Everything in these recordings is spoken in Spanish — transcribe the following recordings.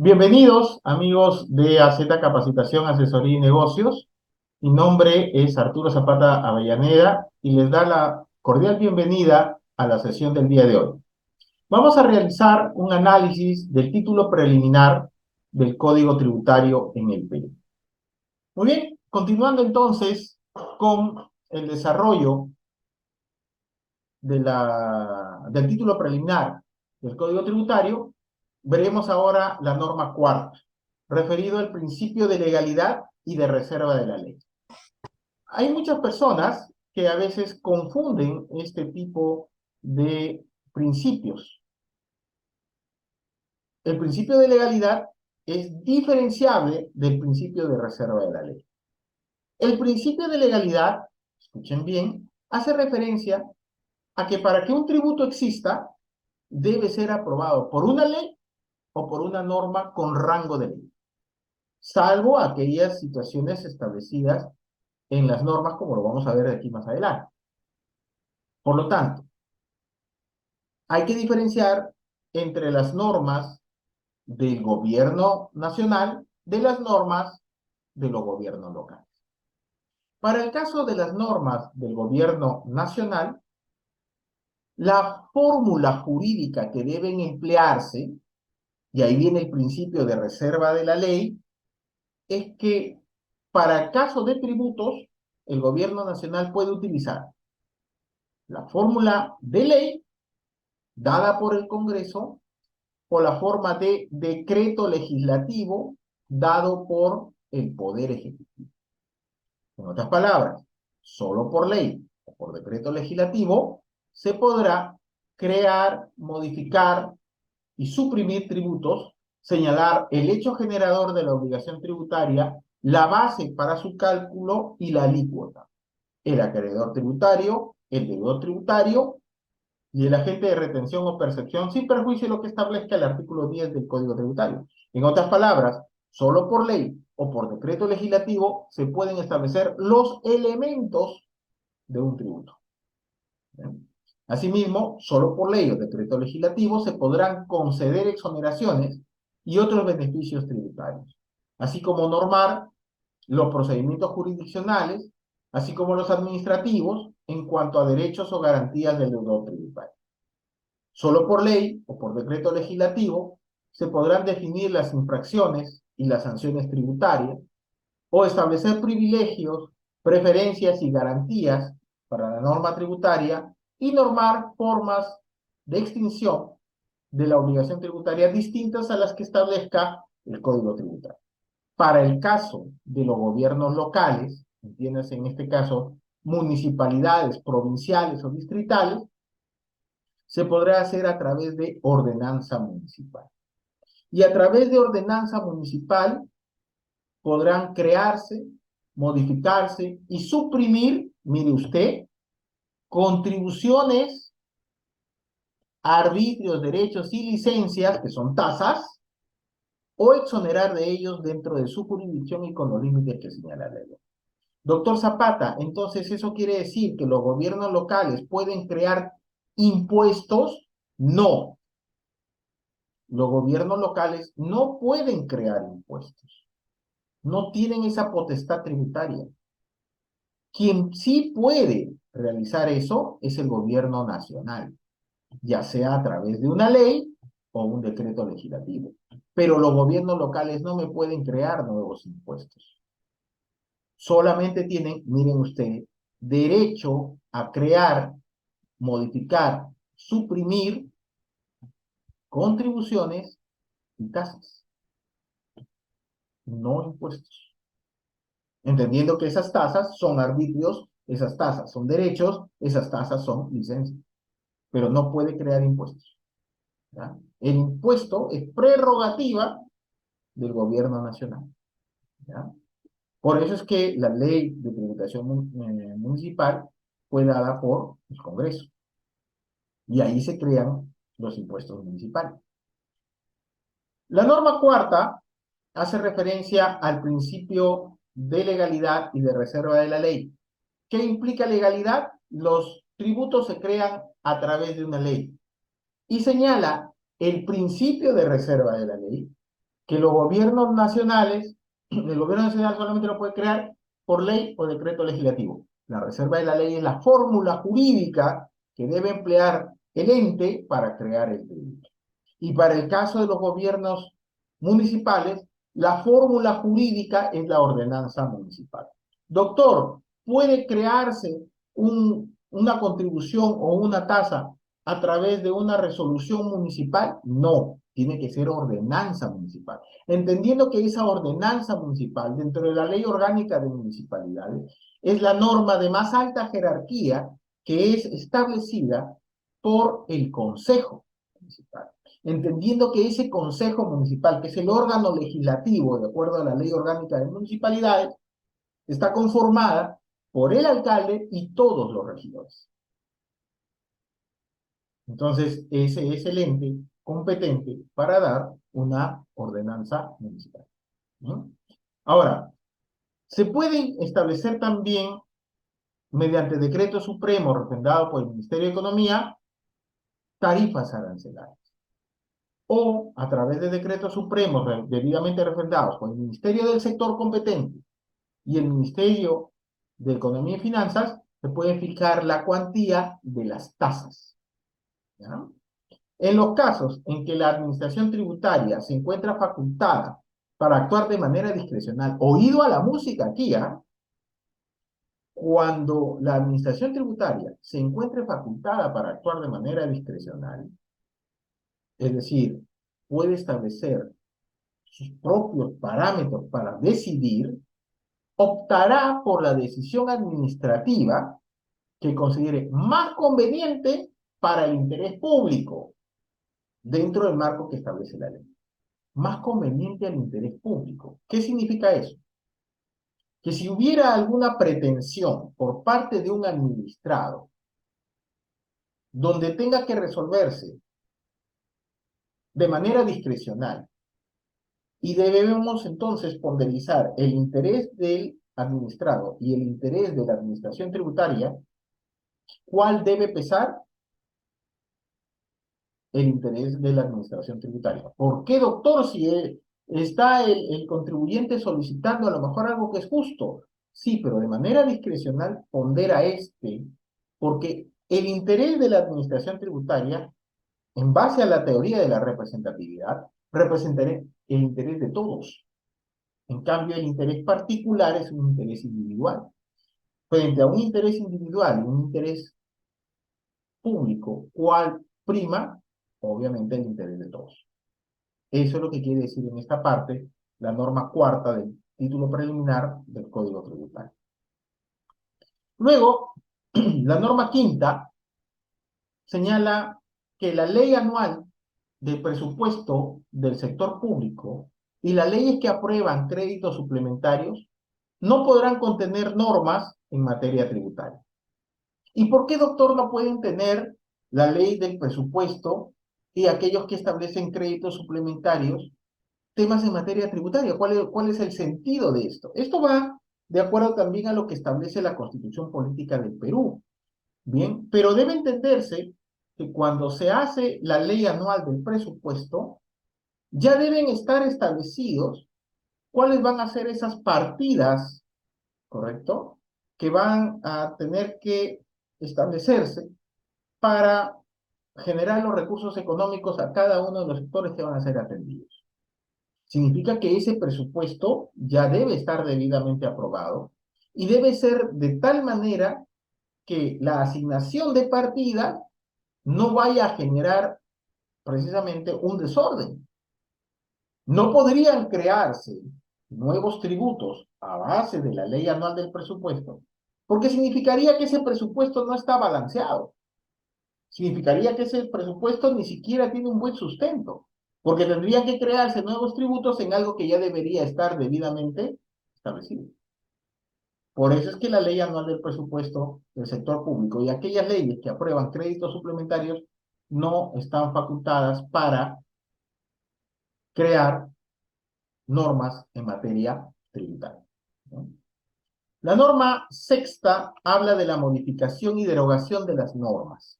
Bienvenidos, amigos de AZ Capacitación, Asesoría y Negocios. Mi nombre es Arturo Zapata Avellaneda y les da la cordial bienvenida a la sesión del día de hoy. Vamos a realizar un análisis del título preliminar del Código Tributario en el Perú. Muy bien, continuando entonces con el desarrollo del título preliminar del Código Tributario, veremos ahora la norma cuarta, referido al principio de legalidad y de reserva de la ley. Hay muchas personas que a veces confunden este tipo de principios. El principio de legalidad es diferenciable del principio de reserva de la ley. El principio de legalidad, escuchen bien, hace referencia a que para que un tributo exista, debe ser aprobado por una ley o por una norma con rango de ley, salvo aquellas situaciones establecidas en las normas, como lo vamos a ver de aquí más adelante. Por lo tanto, hay que diferenciar entre las normas del gobierno nacional de las normas de los gobiernos locales. Para el caso de las normas del gobierno nacional, la fórmula jurídica que deben emplearse, y ahí viene el principio de reserva de la ley, es que para el caso de tributos, el gobierno nacional puede utilizar la fórmula de ley dada por el Congreso o la forma de decreto legislativo dado por el Poder Ejecutivo. En otras palabras, solo por ley o por decreto legislativo se podrá crear, modificar y suprimir tributos, señalar el hecho generador de la obligación tributaria, la base para su cálculo y la alícuota, el acreedor tributario, el deudor tributario y el agente de retención o percepción, sin perjuicio de lo que establezca el artículo 10 del Código Tributario. En otras palabras, solo por ley o por decreto legislativo se pueden establecer los elementos de un tributo. ¿Bien? Asimismo, solo por ley o decreto legislativo se podrán conceder exoneraciones y otros beneficios tributarios, así como normar los procedimientos jurisdiccionales, así como los administrativos, en cuanto a derechos o garantías del deudor tributario. Solo por ley o por decreto legislativo se podrán definir las infracciones y las sanciones tributarias o establecer privilegios, preferencias y garantías para la norma tributaria y normar formas de extinción de la obligación tributaria distintas a las que establezca el Código Tributario. Para el caso de los gobiernos locales, entiéndase en este caso municipalidades, provinciales o distritales, se podrá hacer a través de ordenanza municipal. Y a través de ordenanza municipal podrán crearse, modificarse y suprimir, mire usted, contribuciones, arbitrios, derechos y licencias, que son tasas, o exonerar de ellos dentro de su jurisdicción y con los límites que señala la ley. Doctor Zapata, entonces eso quiere decir que los gobiernos locales pueden crear impuestos. No, los gobiernos locales no pueden crear impuestos. No tienen esa potestad tributaria. Quien sí puede realizar eso es el gobierno nacional, ya sea a través de una ley o un decreto legislativo. Pero los gobiernos locales no me pueden crear nuevos impuestos. Solamente tienen, miren ustedes, derecho a crear, modificar, suprimir contribuciones y tasas, no impuestos. Entendiendo que esas tasas son arbitrios, esas tasas son derechos, esas tasas son licencias, pero no puede crear impuestos. ¿Ya? El impuesto es prerrogativa del gobierno nacional. ¿Ya? Por eso es que la ley de tributación municipal fue dada por el Congreso. Y ahí se crean los impuestos municipales. La norma cuarta hace referencia al principio de legalidad y de reserva de la ley. ¿Qué implica legalidad? Los tributos se crean a través de una ley. Y señala el principio de reserva de la ley, que los gobiernos nacionales, el gobierno nacional solamente lo puede crear por ley o decreto legislativo. La reserva de la ley es la fórmula jurídica que debe emplear el ente para crear el tributo. Y para el caso de los gobiernos municipales, la fórmula jurídica es la ordenanza municipal. Doctor, ¿puede crearse una contribución o una tasa a través de una resolución municipal? No, tiene que ser ordenanza municipal. Entendiendo que esa ordenanza municipal, dentro de la ley orgánica de municipalidades, es la norma de más alta jerarquía que es establecida por el Consejo Municipal. Entendiendo que ese Consejo Municipal, que es el órgano legislativo, de acuerdo a la ley orgánica de municipalidades, está conformada por el alcalde y todos los regidores. Entonces, ese es el ente competente para dar una ordenanza municipal. ¿No? Ahora, se pueden establecer también, mediante decreto supremo refrendado por el Ministerio de Economía, tarifas arancelarias. O a través de decretos supremos debidamente refrendados por el Ministerio del Sector competente y el Ministerio de Economía y Finanzas, se puede fijar la cuantía de las tasas. ¿Ya? En los casos en que la administración tributaria se encuentra facultada para actuar de manera discrecional, oído a la música aquí, ¿ah? Cuando la administración tributaria se encuentre facultada para actuar de manera discrecional, es decir, puede establecer sus propios parámetros para decidir, optará por la decisión administrativa que considere más conveniente para el interés público dentro del marco que establece la ley. Más conveniente al interés público. ¿Qué significa eso? Que si hubiera alguna pretensión por parte de un administrado donde tenga que resolverse de manera discrecional y debemos entonces ponderizar el interés del administrado y el interés de la administración tributaria, ¿cuál debe pesar? El interés de la administración tributaria. ¿Por qué, doctor, si está el contribuyente solicitando a lo mejor algo que es justo? Sí, pero de manera discrecional pondera porque el interés de la administración tributaria, en base a la teoría de la representatividad, representará el interés de todos. En cambio, el interés particular es un interés individual. Frente a un interés individual y un interés público, ¿cuál prima? Obviamente el interés de todos. Eso es lo que quiere decir en esta parte la norma cuarta del título preliminar del Código Tributario. Luego, la norma quinta señala que la ley anual del presupuesto del sector público y las leyes que aprueban créditos suplementarios no podrán contener normas en materia tributaria. ¿Y por qué, doctor, no pueden tener la ley del presupuesto y aquellos que establecen créditos suplementarios temas en materia tributaria? ¿Cuál es el sentido de esto? Esto va de acuerdo también a lo que establece la Constitución Política del Perú. Bien, pero debe entenderse que cuando se hace la ley anual del presupuesto, ya deben estar establecidos cuáles van a ser esas partidas, ¿correcto? Que van a tener que establecerse para generar los recursos económicos a cada uno de los sectores que van a ser atendidos. Significa que ese presupuesto ya debe estar debidamente aprobado y debe ser de tal manera que la asignación de partida no vaya a generar precisamente un desorden. No podrían crearse nuevos tributos a base de la ley anual del presupuesto, porque significaría que ese presupuesto no está balanceado. Significaría que ese presupuesto ni siquiera tiene un buen sustento, porque tendrían que crearse nuevos tributos en algo que ya debería estar debidamente establecido. Por eso es que la ley anual del presupuesto del sector público y aquellas leyes que aprueban créditos suplementarios no están facultadas para crear normas en materia tributaria, ¿no? La norma sexta habla de la modificación y derogación de las normas.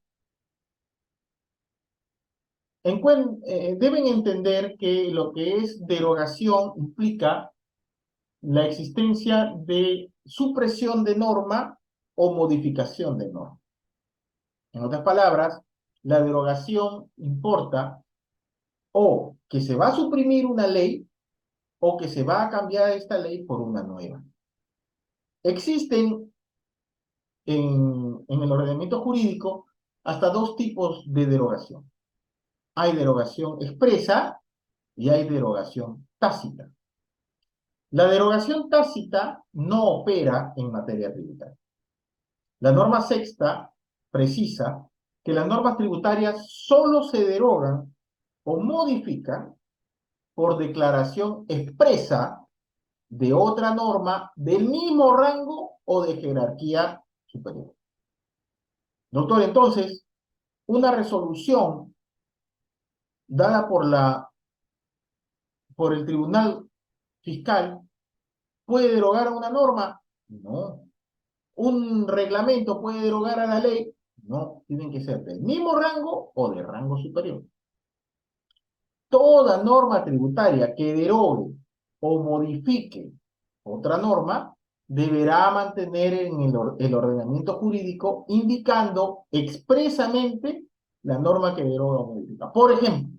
Deben entender que lo que es derogación implica la existencia de supresión de norma o modificación de norma. En otras palabras, la derogación importa o que se va a suprimir una ley o que se va a cambiar esta ley por una nueva. Existen en el ordenamiento jurídico hasta dos tipos de derogación. Hay derogación expresa y hay derogación tácita. La derogación tácita no opera en materia tributaria. La norma sexta precisa que las normas tributarias solo se derogan o modifican por declaración expresa de otra norma del mismo rango o de jerarquía superior. Doctor, entonces, una resolución dada por el Tribunal Fiscal puede derogar a una norma. No. ¿Un reglamento puede derogar a la ley? No, tienen que ser del mismo rango o de rango superior. Toda norma tributaria que derogue o modifique otra norma deberá mantener en el ordenamiento jurídico indicando expresamente la norma que deroga o modifica. Por ejemplo,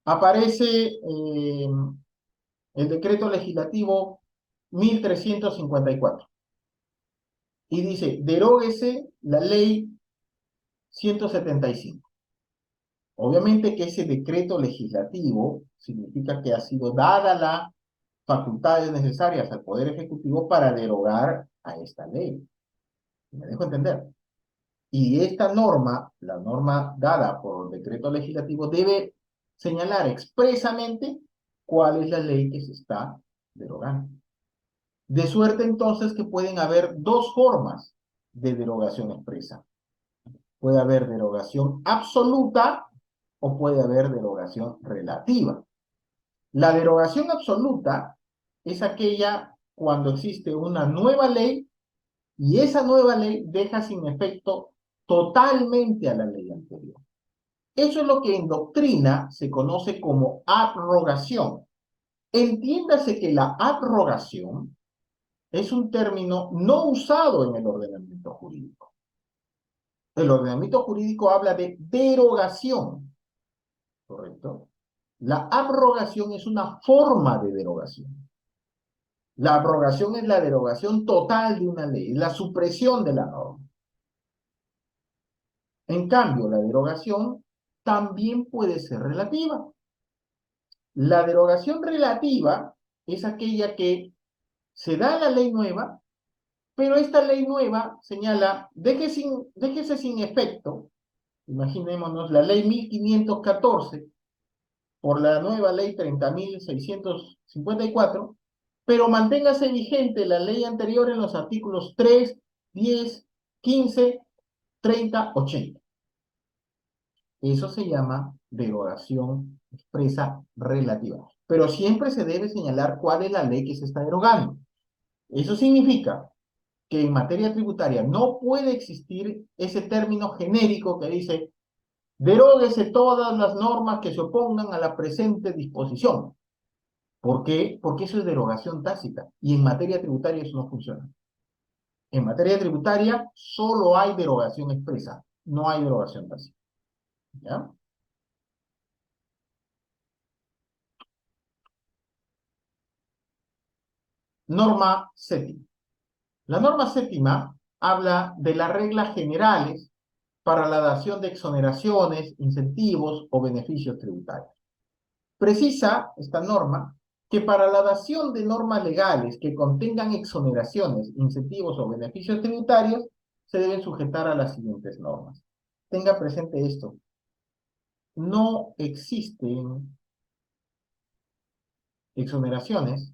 aparece el decreto legislativo 1354 y dice, deróguese la ley 175. Obviamente que ese decreto legislativo significa que ha sido dada las facultades necesarias al Poder Ejecutivo para derogar a esta ley. ¿Me dejo entender? Y esta norma, la norma dada por el decreto legislativo, debe señalar expresamente cuál es la ley que se está derogando. De suerte entonces que pueden haber dos formas de derogación expresa. Puede haber derogación absoluta o puede haber derogación relativa. La derogación absoluta es aquella cuando existe una nueva ley y esa nueva ley deja sin efecto totalmente a la ley anterior. Eso es lo que en doctrina se conoce como abrogación. Entiéndase que la abrogación es un término no usado en el ordenamiento jurídico. El ordenamiento jurídico habla de derogación, ¿correcto? La abrogación es una forma de derogación. La abrogación es la derogación total de una ley, la supresión de la norma. En cambio, la derogación también puede ser relativa. La derogación relativa es aquella que se da la ley nueva, pero esta ley nueva señala, déjese sin efecto, imaginémonos la ley 1514 por la nueva ley 30.654, pero manténgase vigente la ley anterior en los artículos 3, 10, 15, 30, 80. Eso se llama derogación expresa relativa. Pero siempre se debe señalar cuál es la ley que se está derogando. Eso significa que en materia tributaria no puede existir ese término genérico que dice deróguese todas las normas que se opongan a la presente disposición. ¿Por qué? Porque eso es derogación tácita y en materia tributaria eso no funciona. En materia tributaria solo hay derogación expresa, no hay derogación tácita. ¿Ya? Norma séptima. La norma séptima habla de las reglas generales para la dación de exoneraciones, incentivos o beneficios tributarios. Precisa esta norma que para la dación de normas legales que contengan exoneraciones, incentivos o beneficios tributarios, se deben sujetar a las siguientes normas. Tenga presente esto. No existen exoneraciones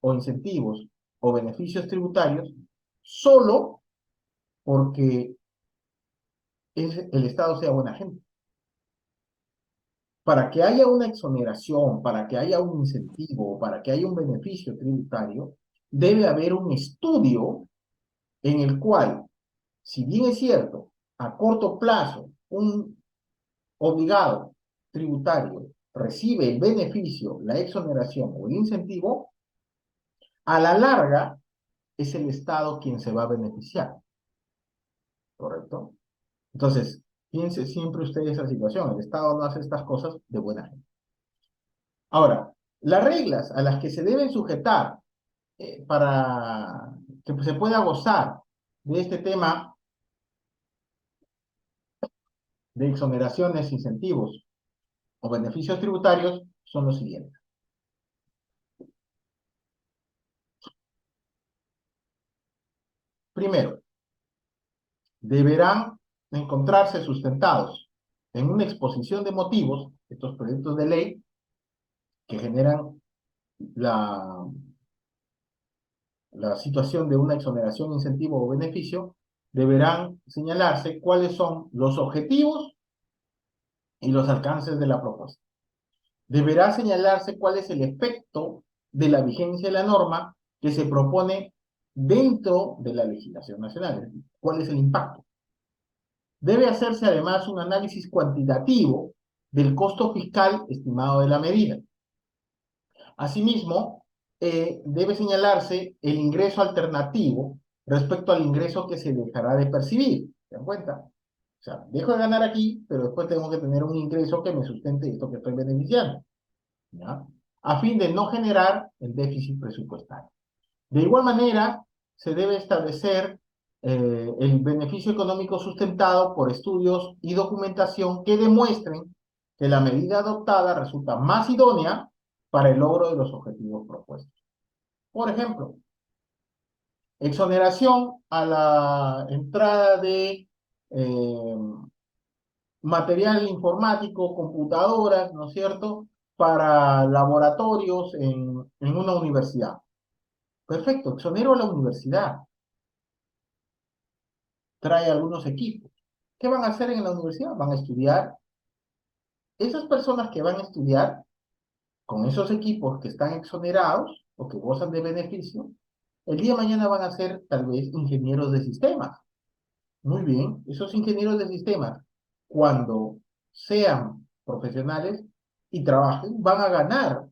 o incentivos o beneficios tributarios solo porque el Estado sea buena gente. Para que haya una exoneración, para que haya un incentivo, para que haya un beneficio tributario, debe haber un estudio en el cual, si bien es cierto, a corto plazo, un obligado tributario recibe el beneficio, la exoneración o el incentivo, a la larga es el Estado quien se va a beneficiar, ¿correcto? Entonces, piense siempre usted esa situación. El Estado no hace estas cosas de buena gente. Ahora, las reglas a las que se deben sujetar para que se pueda gozar de este tema de exoneraciones, incentivos o beneficios tributarios son los siguientes. Primero, deberán encontrarse sustentados en una exposición de motivos, estos proyectos de ley que generan la, la situación de una exoneración, incentivo o beneficio, deberán señalarse cuáles son los objetivos y los alcances de la propuesta. Deberá señalarse cuál es el efecto de la vigencia de la norma que se propone dentro de la legislación nacional, es decir, cuál es el impacto. Debe hacerse además un análisis cuantitativo del costo fiscal estimado de la medida. Asimismo, debe señalarse el ingreso alternativo respecto al ingreso que se dejará de percibir. ¿Se dan cuenta? O sea, dejo de ganar aquí, pero después tengo que tener un ingreso que me sustente esto que estoy beneficiando, ¿ya? A fin de no generar el déficit presupuestario. De igual manera, se debe establecer el beneficio económico sustentado por estudios y documentación que demuestren que la medida adoptada resulta más idónea para el logro de los objetivos propuestos. Por ejemplo, exoneración a la entrada de material informático, computadoras, ¿no es cierto?, para laboratorios en una universidad. Perfecto, exonero a la universidad. Trae algunos equipos. ¿Qué van a hacer en la universidad? Van a estudiar. Esas personas que van a estudiar con esos equipos que están exonerados o que gozan de beneficio, el día de mañana van a ser tal vez ingenieros de sistemas. Muy bien, esos ingenieros de sistemas, cuando sean profesionales y trabajen, van a ganar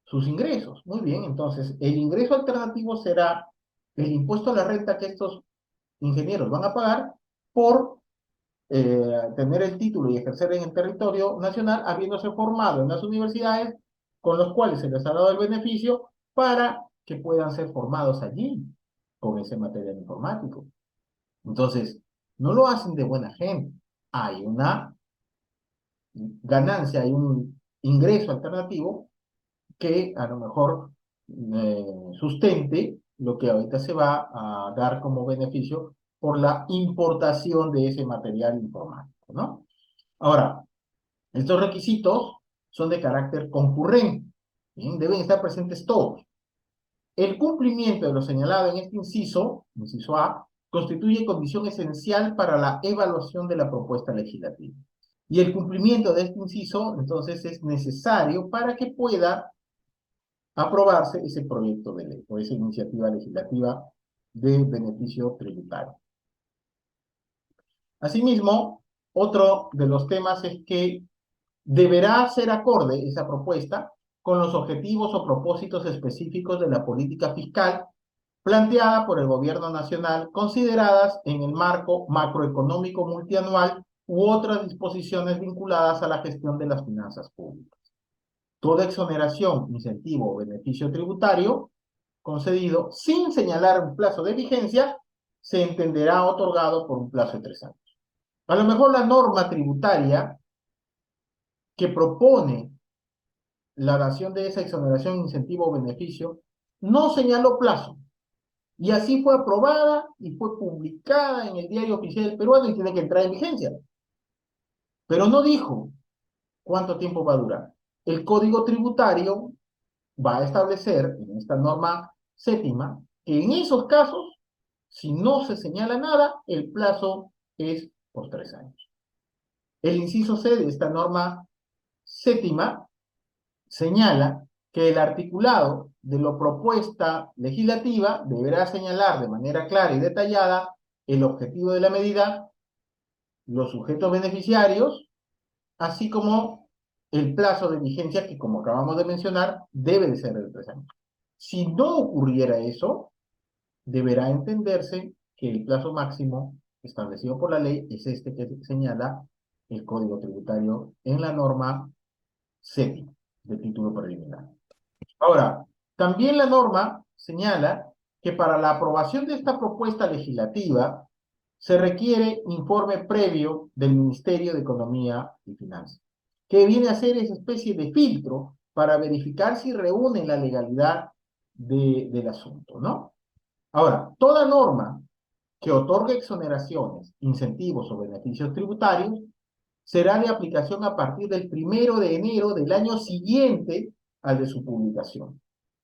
sus ingresos. Muy bien, entonces el ingreso alternativo será el impuesto a la renta que estos ingenieros van a pagar por tener el título y ejercer en el territorio nacional, habiéndose formado en las universidades con los cuales se les ha dado el beneficio para que puedan ser formados allí con ese material informático. Entonces, no lo hacen de buena gente. Hay una ganancia, hay un ingreso alternativo que a lo mejor sustente lo que ahorita se va a dar como beneficio por la importación de ese material informático, ¿no? Ahora, estos requisitos son de carácter concurrente, ¿bien? Deben estar presentes todos. El cumplimiento de lo señalado en este inciso, inciso A, constituye condición esencial para la evaluación de la propuesta legislativa. Y el cumplimiento de este inciso, entonces, es necesario para que pueda aprobarse ese proyecto de ley o esa iniciativa legislativa de beneficio tributario. Asimismo, otro de los temas es que deberá ser acorde esa propuesta con los objetivos o propósitos específicos de la política fiscal planteada por el gobierno nacional, consideradas en el marco macroeconómico multianual u otras disposiciones vinculadas a la gestión de las finanzas públicas. Toda exoneración, incentivo o beneficio tributario concedido sin señalar un plazo de vigencia se entenderá otorgado por un plazo de 3 años. A lo mejor la norma tributaria que propone la dación de esa exoneración, incentivo o beneficio no señaló plazo. Y así fue aprobada y fue publicada en el Diario Oficial del Peruano y tiene que entrar en vigencia. Pero no dijo cuánto tiempo va a durar. El Código Tributario va a establecer en esta norma séptima que en esos casos, si no se señala nada, el plazo es por 3 años. El inciso C de esta norma séptima señala que el articulado de la propuesta legislativa deberá señalar de manera clara y detallada el objetivo de la medida, los sujetos beneficiarios, así como el plazo de vigencia que, como acabamos de mencionar, debe de ser de 3 años. Si no ocurriera eso, deberá entenderse que el plazo máximo establecido por la ley es este que señala el Código Tributario en la norma séptima de título preliminar. Ahora, también la norma señala que para la aprobación de esta propuesta legislativa se requiere informe previo del Ministerio de Economía y Finanzas, que viene a ser esa especie de filtro para verificar si reúne la legalidad del asunto, ¿no? Ahora, toda norma que otorgue exoneraciones, incentivos o beneficios tributarios será de aplicación a partir del 1 de enero del año siguiente al de su publicación,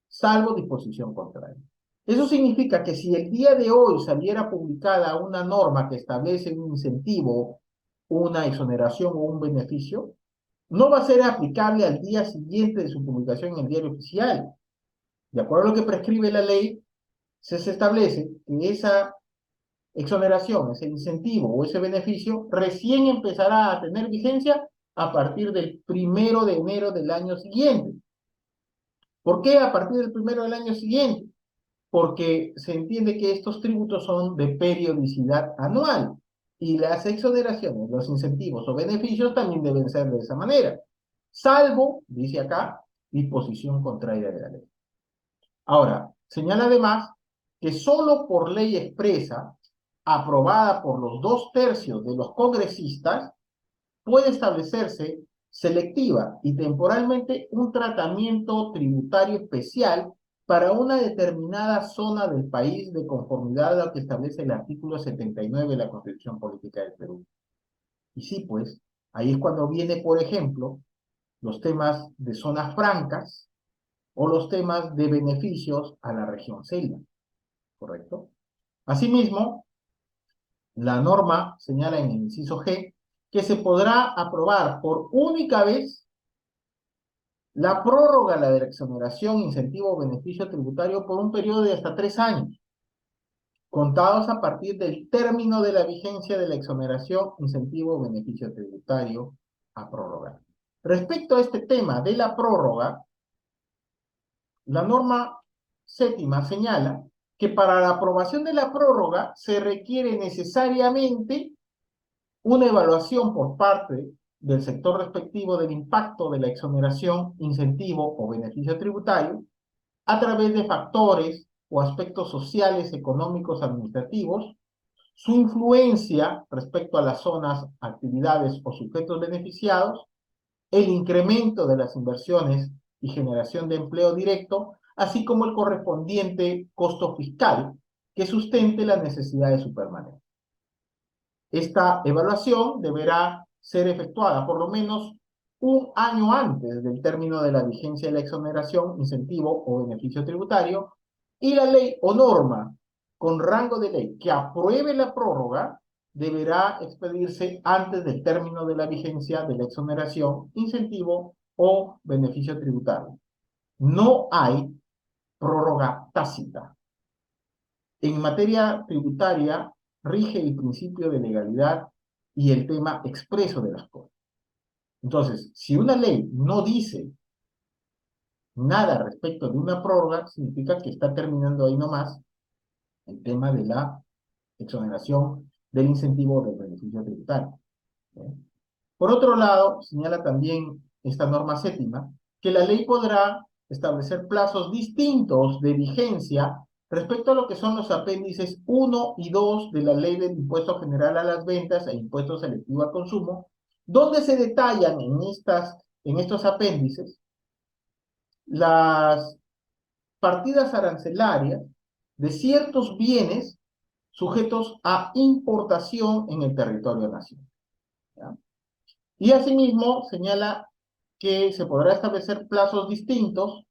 salvo disposición contraria. Eso significa que si el día de hoy saliera publicada una norma que establece un incentivo, una exoneración o un beneficio, no va a ser aplicable al día siguiente de su publicación en el diario oficial. De acuerdo a lo que prescribe la ley, se establece que esa exoneración, ese incentivo o ese beneficio recién empezará a tener vigencia a partir del 1 de enero del año siguiente. ¿Por qué a partir del 1 del año siguiente? Porque se entiende que estos tributos son de periodicidad anual y las exoneraciones, los incentivos o beneficios también deben ser de esa manera, salvo, dice acá, disposición contraria de la ley. Ahora, señala además que solo por ley expresa, aprobada por los 2/3 de los congresistas, puede establecerse selectiva y temporalmente un tratamiento tributario especial para una determinada zona del país de conformidad a lo que establece el artículo 79 de la Constitución Política del Perú. Y sí, pues, ahí es cuando viene, por ejemplo, los temas de zonas francas o los temas de beneficios a la región selva, ¿correcto? Asimismo, la norma señala en el inciso G que se podrá aprobar por única vez la prórroga de la exoneración, incentivo o beneficio tributario por un periodo de hasta 3 años, contados a partir del término de la vigencia de la exoneración, incentivo o beneficio tributario a prorrogar. Respecto a este tema de la prórroga, la norma séptima señala que para la aprobación de la prórroga se requiere necesariamente una evaluación por parte del sector respectivo del impacto de la exoneración, incentivo o beneficio tributario a través de factores o aspectos sociales, económicos, administrativos, su influencia respecto a las zonas, actividades o sujetos beneficiados, el incremento de las inversiones y generación de empleo directo, así como el correspondiente costo fiscal que sustente las necesidades de su permanencia. Esta evaluación deberá ser efectuada por lo menos un año antes del término de la vigencia de la exoneración, incentivo o beneficio tributario, y la ley o norma con rango de ley que apruebe la prórroga deberá expedirse antes del término de la vigencia de la exoneración, incentivo o beneficio tributario. No hay prórroga tácita. En materia tributaria rige el principio de legalidad y el tema expreso de las cosas. Entonces, si una ley no dice nada respecto de una prórroga, significa que está terminando ahí nomás el tema de la exoneración del incentivo del beneficio tributario. ¿Bien? Por otro lado, señala también esta norma séptima que la ley podrá establecer plazos distintos de vigencia respecto a lo que son los apéndices 1 y 2 de la Ley del Impuesto General a las Ventas e Impuesto Selectivo al Consumo, donde se detallan en estos apéndices las partidas arancelarias de ciertos bienes sujetos a importación en el territorio nacional. ¿Ya? Y asimismo señala que se podrá establecer plazos distintos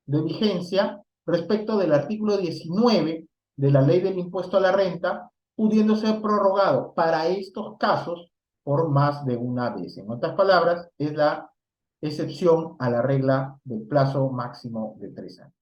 de vigencia respecto del artículo 19 de la Ley del Impuesto a la Renta, pudiendo ser prorrogado para estos casos por más de una vez. En otras palabras, es la excepción a la regla del plazo máximo de 3 años.